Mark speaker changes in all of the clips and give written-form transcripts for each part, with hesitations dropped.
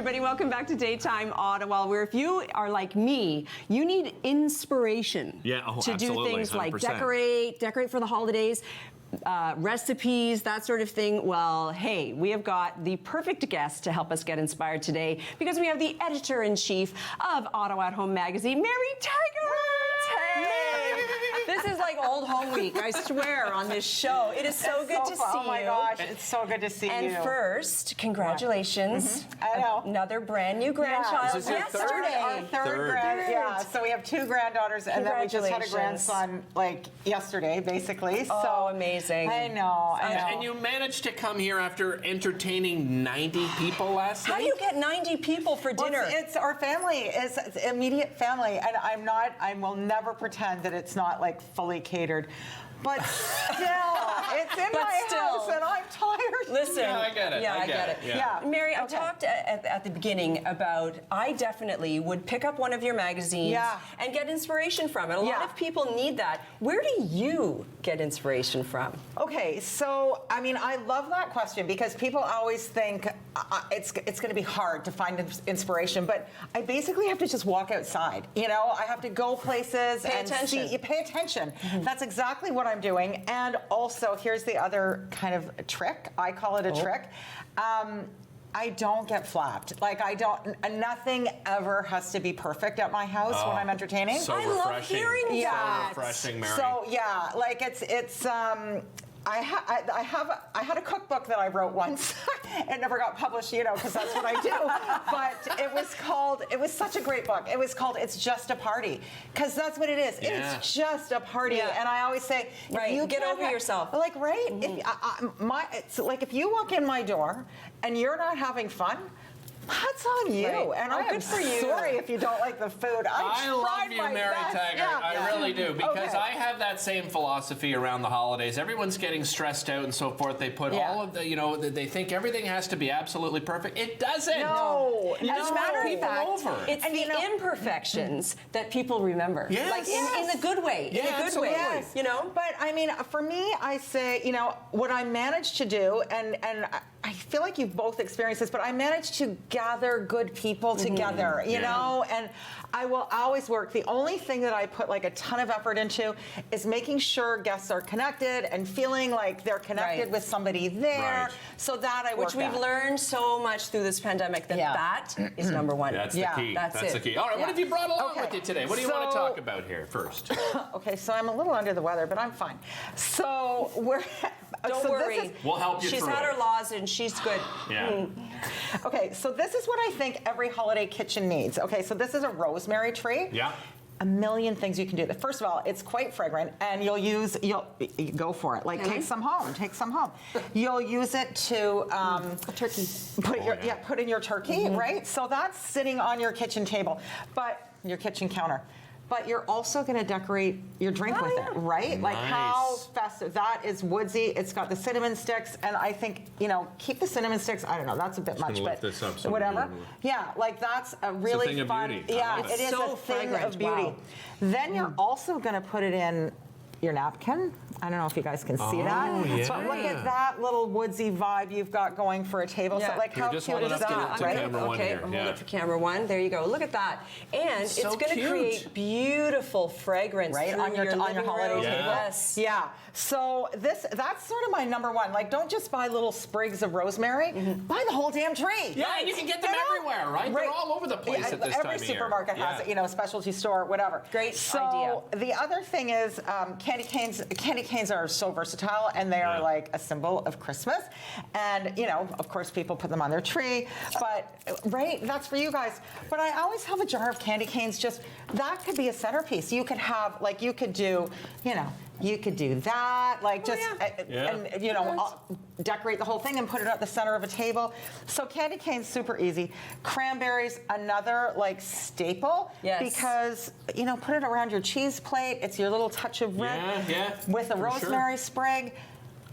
Speaker 1: everybody. Welcome back to Daytime Ottawa, where if you are like me, you need inspiration to do things 100%. Like decorate for the holidays, recipes, that sort of thing. Well, hey, we have got the perfect guest to help us get inspired today, because we have the editor-in-chief of Ottawa at Home magazine, Mary Taggart. Hey! This is like old home week, I swear, on this show. It is so good to see you.
Speaker 2: Oh my gosh, it's so good to see you.
Speaker 1: And first, congratulations.
Speaker 2: I know.
Speaker 1: Another brand new grandchild yesterday.
Speaker 2: Our third. Yeah, so we have 2 granddaughters, and then we just had a grandson like yesterday, basically.
Speaker 1: So amazing.
Speaker 2: I know.
Speaker 3: And you managed to come here after entertaining 90 people last night?
Speaker 1: How do you get 90 people for dinner?
Speaker 2: Well, it's our family, it's immediate family, and I will never pretend that it's not like fully catered. But still, it's in my house, and I'm tired.
Speaker 1: Listen,
Speaker 3: yeah, I get it.
Speaker 1: Yeah, I get it.
Speaker 2: Yeah.
Speaker 1: Mary, I talked at the beginning about I definitely would pick up one of your magazines and get inspiration from it. A lot of people need that. Where do you get inspiration from?
Speaker 2: Okay, so I mean, I love that question, because people always think it's going to be hard to find inspiration, but I basically have to just walk outside. You know, I have to go places and see. Pay attention. That's exactly what I'm doing. And also, here's the other kind of trick. I call it a trick. I don't get flapped. Like, nothing ever has to be perfect at my house when I'm entertaining.
Speaker 3: So
Speaker 1: I love hearing that.
Speaker 3: So refreshing, Mary.
Speaker 2: So yeah, like it's I had a cookbook that I wrote once. It never got published, you know, because that's what I do. But it was such a great book. It was called It's Just a Party, because that's what it is.
Speaker 3: Yeah.
Speaker 2: It's just a party.
Speaker 1: Yeah.
Speaker 2: And I always say, if you
Speaker 1: get over yourself.
Speaker 2: Like, right? It's like, if you walk in my door and you're not having fun, that's on you.
Speaker 1: Right.
Speaker 2: And I'm
Speaker 1: good for you.
Speaker 2: sorry if you don't like the food.
Speaker 3: I love you, Mary Taggart.
Speaker 2: Yeah.
Speaker 3: I really do, because I have that same philosophy around the holidays. Everyone's getting stressed out and so forth. They put all of the, you know, they think everything has to be absolutely perfect. It doesn't.
Speaker 2: No.
Speaker 1: As a matter of fact, it's
Speaker 2: and
Speaker 1: the imperfections that people remember.
Speaker 3: Yes.
Speaker 1: Like in the good way.
Speaker 3: Yeah,
Speaker 1: in a good
Speaker 3: absolutely.
Speaker 1: way.
Speaker 2: Yes.
Speaker 1: You know?
Speaker 2: But I mean, for me, I say, you know, what I managed to do, and I feel like you've both experienced this, but I managed to gather good people together, you know, and I will always work. The only thing that I put like a ton of effort into is making sure guests are connected and feeling like they're connected with somebody there. So that I work
Speaker 1: Which we've learned so much through this pandemic that that is number one.
Speaker 3: That's the key. That's the key. All right, what have you brought along with you today? What do you want to talk about here first?
Speaker 2: Okay, so I'm a little under the weather, but I'm fine. So
Speaker 1: Don't worry.
Speaker 3: We'll help you
Speaker 1: She's
Speaker 3: through
Speaker 1: had
Speaker 3: it.
Speaker 1: her laws and she's good.
Speaker 3: Yeah.
Speaker 2: Okay, so this is what I think every holiday kitchen needs. Okay, so this is a rosemary tree.
Speaker 3: Yeah.
Speaker 2: A million things you can do. First of all, it's quite fragrant, and you'll go for it. Like, take some home. You'll use it to
Speaker 1: a turkey.
Speaker 2: Put in your turkey, right? So that's sitting on your kitchen table, but your kitchen counter. But you're also going to decorate your drink with it, right? Like, how festive. That is woodsy. It's got the cinnamon sticks, and I think, you know, keep the cinnamon sticks. I don't know, that's a bit much, but whatever. Yeah, like, that's a really
Speaker 3: thing of
Speaker 2: fun.
Speaker 3: beauty.
Speaker 2: Yeah, it is
Speaker 1: so
Speaker 2: a thing
Speaker 1: fragrant.
Speaker 2: of beauty.
Speaker 1: Wow.
Speaker 2: Then you're also going to put it in your napkin. I don't know if you guys can see that.
Speaker 3: Yeah.
Speaker 2: But look at that little woodsy vibe you've got going for a table.
Speaker 1: Yeah.
Speaker 2: So, like, how cute is that,
Speaker 3: to
Speaker 2: right?
Speaker 3: camera one here.
Speaker 1: Hold it for camera one. There you go. Look at that. And it's
Speaker 3: so
Speaker 1: going to create beautiful fragrance
Speaker 2: Right, on your
Speaker 1: living
Speaker 2: holiday
Speaker 1: room.
Speaker 2: table.
Speaker 1: Yes.
Speaker 2: Yeah. So that's sort of my number one. Like, don't just buy little sprigs of rosemary. Buy the whole damn tree.
Speaker 3: Yeah, and you can get them everywhere, right? They're all over the place at this time of year.
Speaker 2: Every supermarket has it, you know, specialty store, whatever.
Speaker 1: Great
Speaker 2: idea. The other thing is candy canes. Candy canes are so versatile, and they are like a symbol of Christmas. And, you know, of course, people put them on their tree. But, right, that's for you guys. But I always have a jar of candy canes. Just, that could be a centerpiece. You could have, like, you could do, you know, you could do that, like, just, and, you know, decorate the whole thing and put it at the center of a table. So candy canes, super easy. Cranberries, another, like, staple.
Speaker 1: Yes.
Speaker 2: Because, you know, put it around your cheese plate. It's your little touch of red.
Speaker 3: Yeah,
Speaker 2: With a rosemary sprig.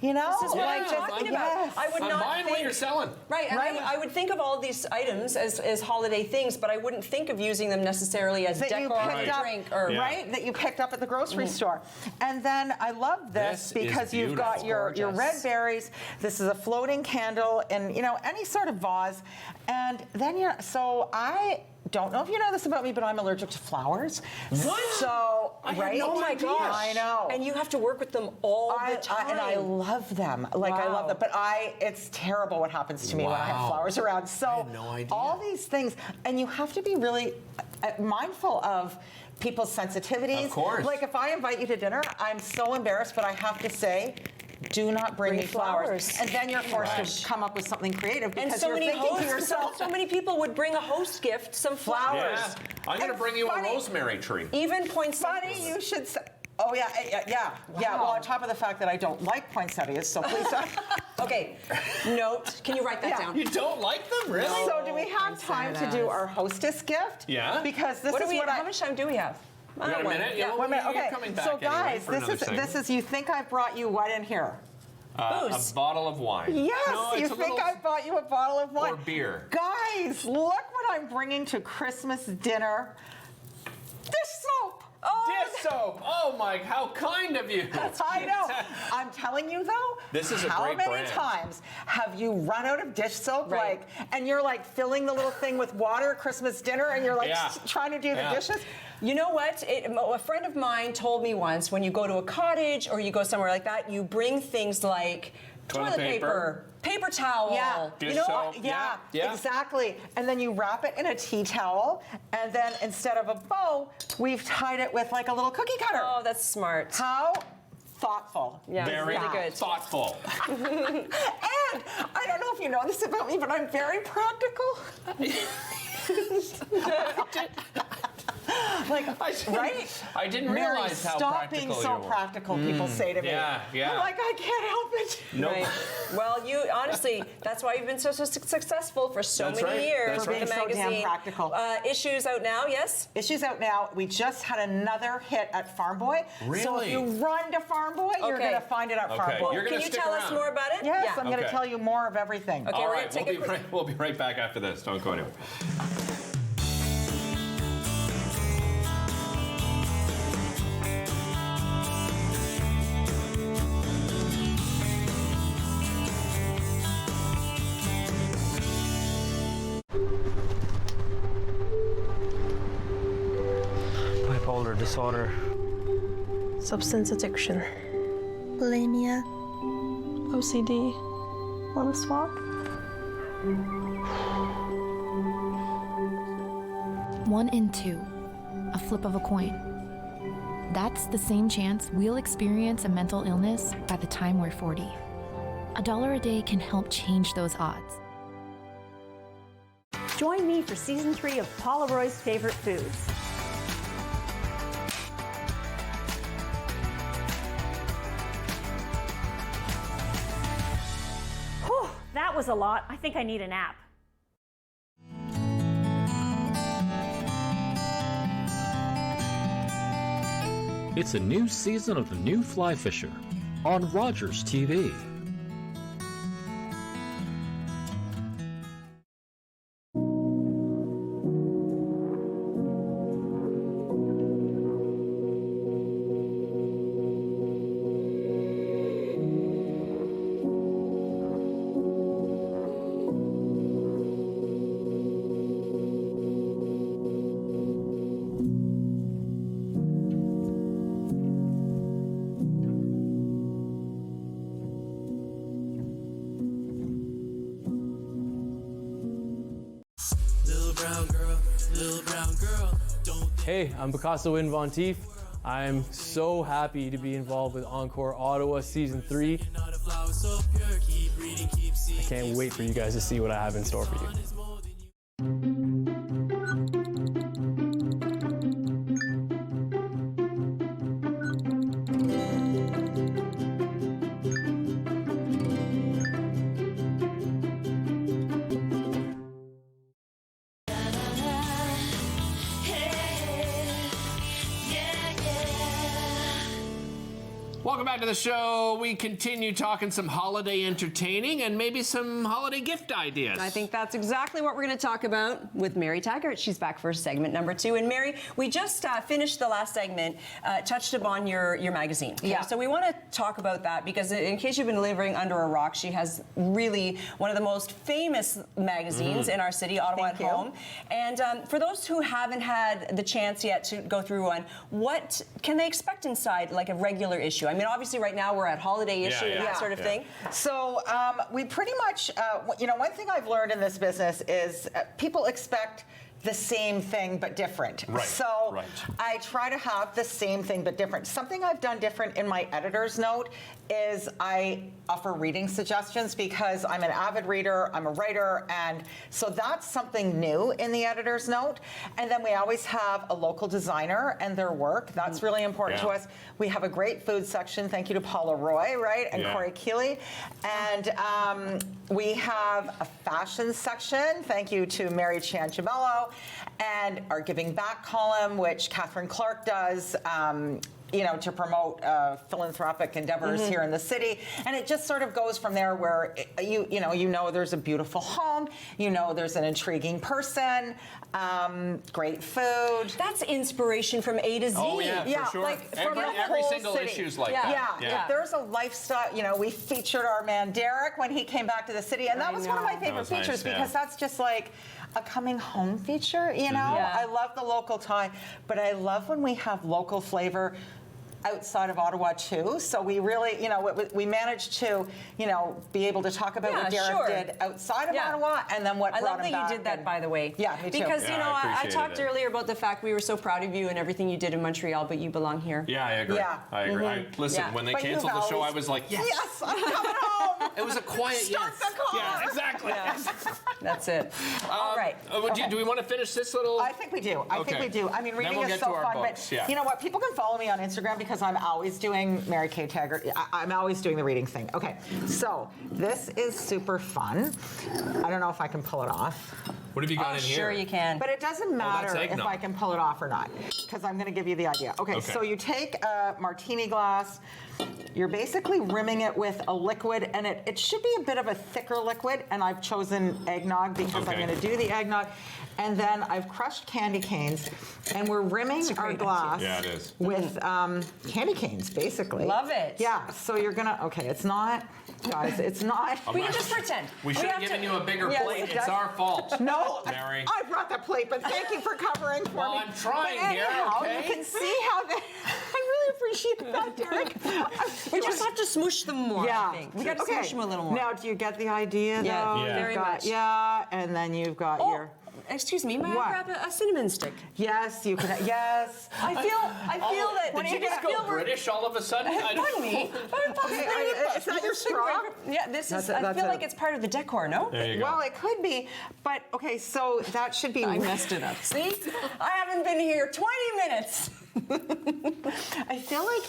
Speaker 2: You know,
Speaker 1: This is what I'm talking about. I would
Speaker 3: I'm
Speaker 1: not
Speaker 3: buying
Speaker 1: think,
Speaker 3: what you're selling.
Speaker 1: Right, and I would think of all these items as holiday things, but I wouldn't think of using them necessarily as decor or drink or
Speaker 2: right that you picked up at the grocery store. And then I love this because you've got your red berries. This is a floating candle in any sort of vase, and then so I don't know if you know this about me, but I'm allergic to flowers.
Speaker 3: What?
Speaker 2: So, right?
Speaker 1: Oh my gosh.
Speaker 2: I know.
Speaker 1: And you have to work with them all the time.
Speaker 2: And I love them. Like, I love them. But it's terrible what happens to me when I have flowers around. So,
Speaker 3: I had no idea.
Speaker 2: all these things, and you have to be really mindful of people's sensitivities.
Speaker 3: Of course.
Speaker 2: Like, if I invite you to dinner, I'm so embarrassed, but I have to say, do not bring me flowers. And then you're forced to come up with something creative because you're thinking to yourself.
Speaker 1: So many people would bring a host gift, some flowers.
Speaker 3: Yeah. I'm going to bring you a rosemary tree.
Speaker 1: Even poinsettias.
Speaker 2: Funny, you should say. Oh, yeah. Well, on top of the fact that I don't like poinsettias, so please don't.
Speaker 1: Okay, note. Can you write that down?
Speaker 3: You don't like them, really?
Speaker 2: So do we have time to do our hostess gift?
Speaker 3: Yeah.
Speaker 2: Because this
Speaker 1: How much time do we have?
Speaker 3: You got a minute?
Speaker 2: Yeah, 1 minute. Okay.
Speaker 3: Coming back
Speaker 2: So guys,
Speaker 3: anyway
Speaker 2: this is. You think I brought you what in here?
Speaker 3: a bottle of wine.
Speaker 2: Yes,
Speaker 3: No,
Speaker 2: you think I bought you a bottle of wine?
Speaker 3: Or beer.
Speaker 2: Guys, look what I'm bringing to Christmas dinner. Dish soap.
Speaker 3: Dish soap. Oh my, how kind of you.
Speaker 2: I know. I'm telling you though.
Speaker 3: This is a
Speaker 2: how
Speaker 3: great
Speaker 2: many
Speaker 3: brand.
Speaker 2: times have you run out of dish soap,
Speaker 1: Right.
Speaker 2: and you're like filling the little thing with water at Christmas dinner, and you're like trying to do the dishes?
Speaker 1: You know what? A friend of mine told me once, when you go to a cottage or you go somewhere like that, you bring things like toilet paper, paper towel.
Speaker 2: Yeah.
Speaker 3: Dish soap.
Speaker 2: Yeah,
Speaker 3: Yeah.
Speaker 2: exactly. And then you wrap it in a tea towel, and then instead of a bow, we've tied it with like a little cookie cutter.
Speaker 1: Oh, that's smart.
Speaker 2: How thoughtful.
Speaker 1: Yeah,
Speaker 3: Very
Speaker 1: really good.
Speaker 3: thoughtful.
Speaker 2: And I don't know if you know this about me, but I'm very practical. Right?
Speaker 3: I didn't
Speaker 2: Mary,
Speaker 3: realize how
Speaker 2: stop
Speaker 3: practical
Speaker 2: being so
Speaker 3: you were.
Speaker 2: practical, people say to me.
Speaker 3: Yeah.
Speaker 2: I'm like, I can't help it.
Speaker 3: Nope.
Speaker 1: Right. Well, you honestly, that's why you've been so successful for so many years
Speaker 3: That's
Speaker 1: with the
Speaker 2: right.
Speaker 1: magazine.
Speaker 2: So damn practical.
Speaker 1: Issues out now, yes?
Speaker 2: Issues out now. We just had another hit at Farm Boy.
Speaker 3: Really?
Speaker 2: So if you run to Farm Boy, you're
Speaker 1: Okay.
Speaker 2: going to find it at Farm Boy.
Speaker 3: You're gonna
Speaker 1: Can you
Speaker 3: stick
Speaker 1: tell us
Speaker 3: around.
Speaker 1: more about it?
Speaker 2: Yes,
Speaker 1: Yeah.
Speaker 2: I'm going to
Speaker 3: Okay.
Speaker 2: tell you more of everything.
Speaker 1: Okay,
Speaker 3: All
Speaker 1: we're
Speaker 3: right,
Speaker 1: gonna take a quick.
Speaker 3: we'll be right back after this. Don't go anywhere.
Speaker 4: Bipolar disorder.
Speaker 5: Substance addiction.
Speaker 6: Bulimia.
Speaker 5: OCD. Want to swap?
Speaker 6: 1 in 2. A flip of a coin. That's the same chance we'll experience a mental illness by the time we're 40. $1 a day can help change those odds.
Speaker 7: Join me for season 3 of Paula Roy's Favorite Foods. Whew, that was a lot. I think I need a nap.
Speaker 8: It's a new season of The New Fly Fisher on Rogers TV.
Speaker 4: Hey, I'm Picasso Win Von Teef. I'm so happy to be involved with Encore Ottawa Season 3. I can't wait for you guys to see what I have in store for you.
Speaker 3: Welcome back back of the show. We continue talking some holiday entertaining and maybe some holiday gift ideas.
Speaker 1: I think that's exactly what we're going to talk about with Mary Taggart. She's back for segment number 2. And Mary, we just finished the last segment, touched upon your magazine. Okay?
Speaker 2: Yeah.
Speaker 1: So we want to talk about that because in case you've been living under a rock, she has really one of the most famous magazines in our city, Ottawa at Home. And for those who haven't had the chance yet to go through one, what can they expect inside, like a regular issue? I mean, obviously right now we're at holiday issue and that sort of thing.
Speaker 2: So we pretty much, one thing I've learned in this business is people expect the same thing but different.
Speaker 3: Right.
Speaker 2: So I try to have the same thing but different. Something I've done different in my editor's note is I offer reading suggestions because I'm an avid reader, I'm a writer, and so that's something new in the editor's note. And then we always have a local designer and their work. That's really important to us. We have a great food section. Thank you to Paula Roy, right? And Corey Keeley. And we have a fashion section. Thank you to Mary Cianciabello. And our Giving Back column, which Catherine Clark does, to promote philanthropic endeavors here in the city. And it just sort of goes from there where, there's a beautiful home, there's an intriguing person, great food.
Speaker 1: That's inspiration from A to Z.
Speaker 3: Oh, yeah, for sure.
Speaker 2: Like from
Speaker 3: every
Speaker 2: the whole
Speaker 3: single
Speaker 2: city.
Speaker 3: issue's like
Speaker 2: Yeah.
Speaker 3: that.
Speaker 2: If there's a lifestyle, we featured our man Derek when he came back to the city, and that was one of my favorite features because that's just like a coming home feature, I love the local tie, but I love when we have local flavor outside of Ottawa too. So we really, we managed to, be able to talk about what Derek did outside of Ottawa and then what brought him back.
Speaker 1: I love that you did that, by the way.
Speaker 2: Yeah, me too.
Speaker 1: Because, I talked earlier about the fact we were so proud of you and everything you did in Montreal, but you belong here.
Speaker 3: Yeah, I agree.
Speaker 2: Yeah.
Speaker 3: I agree. Listen, when they canceled the show, I was like, yes.
Speaker 2: Yes, I'm coming home.
Speaker 3: It was a quiet
Speaker 2: Start the car.
Speaker 3: Yeah, exactly.
Speaker 1: That's it. All right.
Speaker 3: Do we want to finish this little?
Speaker 2: I think we do. I think we do. I mean, reading is so fun. But you know what? People can follow me on Instagram because I'm always doing Mary Kay Taggart. I'm always doing the reading thing. Okay, so this is super fun. I don't know if I can pull it off.
Speaker 3: What have you got in here?
Speaker 1: Sure you can.
Speaker 2: But it doesn't matter if I can pull it off or not, because I'm going to give you the idea. Okay, so you take a martini glass. You're basically rimming it with a liquid, and it should be a bit of a thicker liquid, and I've chosen eggnog because I'm going to do the eggnog. And then I've crushed candy canes, and we're rimming our glass with candy canes, basically.
Speaker 1: Love it.
Speaker 2: Yeah, so you're going to, it's not, guys, it's not.
Speaker 1: We can just pretend.
Speaker 3: We should have given you a bigger plate. It's our fault.
Speaker 2: No,
Speaker 3: Mary.
Speaker 2: I brought the plate, but thank you for covering for me.
Speaker 3: Well, I'm trying
Speaker 2: here,
Speaker 3: okay?
Speaker 2: You can see how I really appreciate that, Derek.
Speaker 1: We just have to smoosh them more, I think. We got to smoosh them a little more.
Speaker 2: Now, do you get the idea, though?
Speaker 1: Yeah, very much.
Speaker 2: Yeah, and then you've got your...
Speaker 1: Excuse me, may I grab a cinnamon stick?
Speaker 2: Yes, you can. Yes.
Speaker 1: I feel that.
Speaker 3: Did you just go British all of a sudden?
Speaker 1: Pardon me.
Speaker 2: Is that your straw?
Speaker 1: Yeah, this is. I feel like it's part of the decor. No.
Speaker 3: There you go.
Speaker 2: Well, it could be, but so that should be.
Speaker 1: I messed it up. See, I haven't been here 20 minutes.
Speaker 2: I feel like,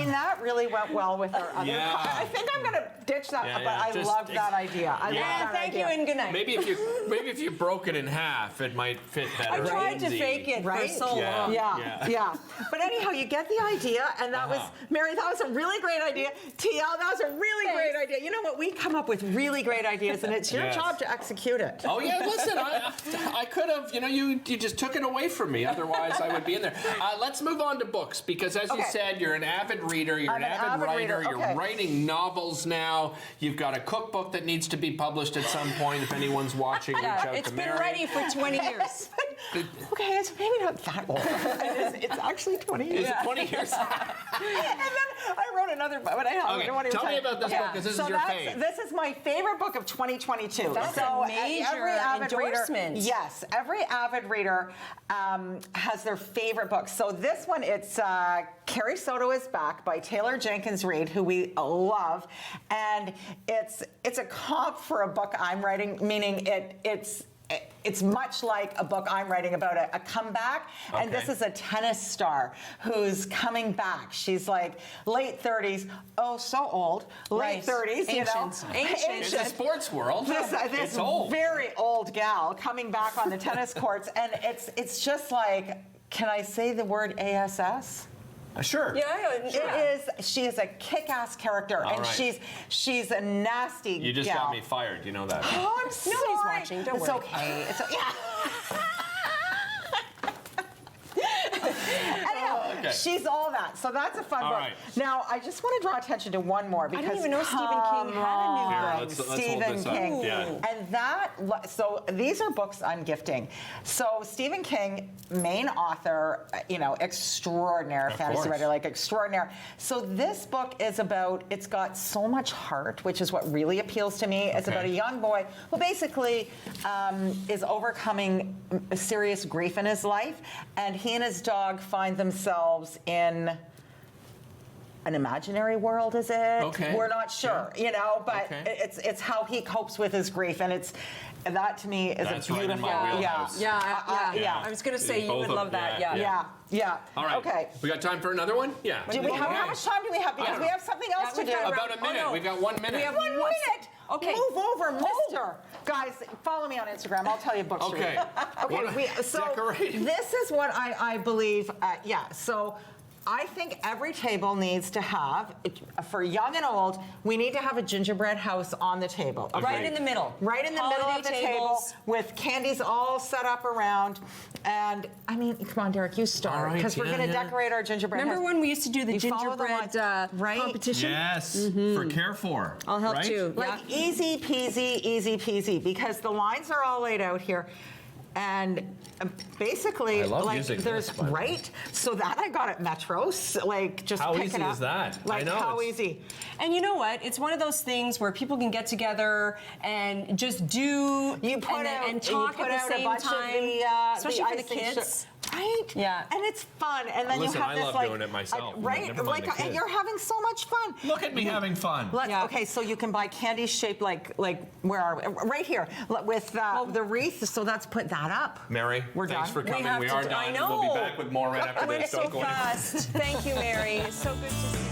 Speaker 2: that really went well with our other. I think I'm going to ditch that, but I love that idea. I love that
Speaker 1: thank
Speaker 2: idea.
Speaker 1: you and good night.
Speaker 3: Maybe if you broke it in half, it might fit better.
Speaker 1: I tried to fake it for so long.
Speaker 2: Yeah. But anyhow, you get the idea, and that was, Mary, that was a really great idea. TL, that was a really great idea. You know what? We come up with really great ideas, and it's your job to execute it.
Speaker 3: Oh, yeah, listen, I could have, you just took it away from me. Otherwise, I would be in there. Let's move on to books, because as you said, you're an avid reader, you're an avid writer, you're writing novels now, you've got a cookbook that needs to be published at some point if anyone's watching. Reach out
Speaker 1: it's
Speaker 3: to
Speaker 1: been
Speaker 3: Mary.
Speaker 1: ready for 20 years.
Speaker 2: Okay, it's maybe not that old. It's actually 20 years.
Speaker 3: Is it 20 years?
Speaker 2: And then I wrote another book, but I don't want to
Speaker 3: tell me about this book, because this is your fave.
Speaker 2: This is my favorite book of 2022.
Speaker 1: That's a major endorsement.
Speaker 2: Yes, every avid reader has their favorite book. So this one, it's Carrie Soto is Back by Taylor Jenkins Reid, who we love, and it's a comp for a book I'm writing, meaning it's much like a book I'm writing about a comeback, and this is a tennis star who's coming back. She's like late 30s, so old, late 30s,
Speaker 1: Ancient.
Speaker 3: It's a sports world.
Speaker 2: This very old gal coming back on the tennis courts, and it's just like, can I say the word ASS?
Speaker 3: Sure.
Speaker 2: She is a kick-ass character, and she's a nasty
Speaker 3: You just
Speaker 2: gal.
Speaker 3: got me fired. You know that.
Speaker 2: Oh, I'm sorry.
Speaker 1: Nobody's watching. Don't
Speaker 2: it's
Speaker 1: worry.
Speaker 2: Okay. Anyhow, she's all that. So that's a fun book.
Speaker 3: Right.
Speaker 2: Now, I just want to draw attention to one more because
Speaker 1: I didn't even know Stephen King had a new
Speaker 3: book.
Speaker 2: Stephen King. And that, so these are books I'm gifting. So Stephen King, main author, extraordinary fantasy writer, like extraordinary. So this book is about, it's got so much heart, which is what really appeals to me. It's about a young boy who basically is overcoming serious grief in his life, and he and his dog find themselves in an imaginary world, is it?
Speaker 3: Okay.
Speaker 2: We're not sure, but it's how he copes with his grief, and that to me is
Speaker 3: That's
Speaker 2: a beautiful.
Speaker 3: Right in my wheelhouse.
Speaker 2: Yeah.
Speaker 1: I was going to say you would love that.
Speaker 2: Yeah.
Speaker 3: All right.
Speaker 2: Okay.
Speaker 3: We got time for another one? Yeah.
Speaker 2: How much time do we have? Because we have something else to do.
Speaker 3: About a minute. We've got 1 minute.
Speaker 2: We have 1 minute. Okay. Move over, mister. Guys, follow me on Instagram. I'll tell you books.
Speaker 3: Okay. Decorating.
Speaker 2: This is what I believe. So I think every table needs to have, for young and old, we need to have a gingerbread house on the table.
Speaker 3: Okay.
Speaker 1: Right in the middle.
Speaker 2: Right in the middle of the table with candies all set up around. And I mean, come on, Derek, you start. Because we're going to decorate our gingerbread
Speaker 1: Remember
Speaker 2: house.
Speaker 1: when we used to do the gingerbread competition?
Speaker 3: Yes. For Care For.
Speaker 1: I'll help too.
Speaker 2: Like easy peasy, because the lines are all laid out here. And basically,
Speaker 3: I love
Speaker 2: like
Speaker 3: using
Speaker 2: there's
Speaker 3: this, but-
Speaker 2: right. So that I got at Metros. Like just
Speaker 3: How
Speaker 2: pick
Speaker 3: easy
Speaker 2: it up.
Speaker 3: is that?
Speaker 2: Like
Speaker 3: I know,
Speaker 2: how
Speaker 3: it's-
Speaker 2: easy.
Speaker 1: And you know what? It's one of those things where people can get together and just do and talk at the same time, especially for the kids.
Speaker 2: Right?
Speaker 1: Yeah.
Speaker 2: And it's fun. And then
Speaker 3: Listen,
Speaker 2: you have
Speaker 3: I
Speaker 2: this
Speaker 3: love doing it myself.
Speaker 2: right?
Speaker 3: Never mind the
Speaker 2: And
Speaker 3: kids.
Speaker 2: you're having so much fun.
Speaker 3: Look at me having fun.
Speaker 2: Okay, so you can buy candy shaped like where are we? Right here with the wreath. So let's put that up.
Speaker 3: Mary,
Speaker 2: We're
Speaker 3: thanks
Speaker 2: done.
Speaker 3: for coming.
Speaker 1: have
Speaker 3: We
Speaker 1: to
Speaker 3: are
Speaker 1: do-
Speaker 3: done.
Speaker 1: I know.
Speaker 3: We'll be back with more right after
Speaker 1: It went
Speaker 3: this.
Speaker 1: so
Speaker 3: Don't go anywhere.
Speaker 1: fast. Thank you, Mary. It's so good to see you.